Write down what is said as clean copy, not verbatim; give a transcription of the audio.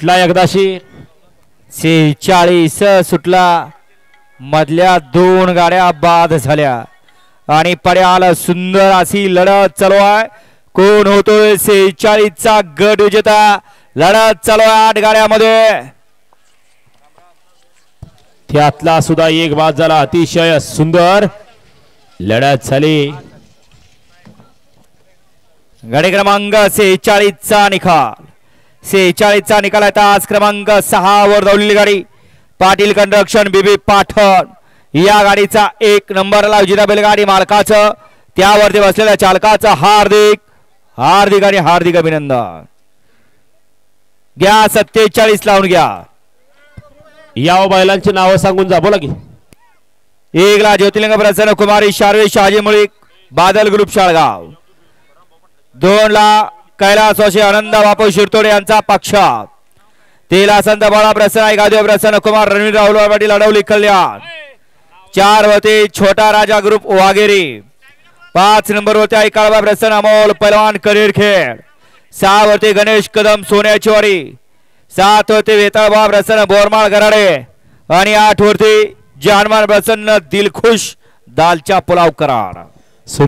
सुटला एकदाशी 46 सुटला. मधल्या 2 गाड्या बाद झाल्या आणि पड्याला सुंदर अशी लढत चालू आहे. कोण होतोय 46 चा गट विजेता. लढत चालू आहे 8 गाड्यामध्ये. त्यातला सुद्धा एक बाद झाला. अतिशय सुंदर लढत झाली. गाडी क्रमांक 46 चा निकाल. 46 चा निकाल आहे. तास क्रमांक 6 वर धावलेली गाडी पाटील कंस्ट्रक्शन बीबी पाठण. या गाडीचा 1 नंबरला विजेता बैलगाडी मालकाचं त्यावरती बसलेल्या चालकाचं हार्दिक हार्दिक आणि हार्दिक अभिनंदन. घ्या 47 लावून घ्या. या बैलांची नावं सांगून जा. बोला की. 1 ला ज्योतिर्लिंग प्रसन्न कुमारी शार्वे शहाजी मुळीक बादल ग्रुप शाळगाव. 2 ला कैलासवासी आनंद बापू शिरतोडे यांचा पक्ष. 3 ला संत बाळा प्रसन्न गादेव प्रसन्न कुमार रणवीर राहुल पाटील अडवली कल्याण. 4 वरती छोटा राजा ग्रुप वाघेरी. 5 नंबर वरती आई काळबा प्रसन्न अमोल पैलवान करीर खेळ. 6 वरती गणेश कदम सोन्याची वारी. 7 वरती वेताळबा प्रसन्न बोरमाळ गराडे आणि 8 वरती जानमान प्रसन्न दिलखुश दालच्या पुलाव कराड.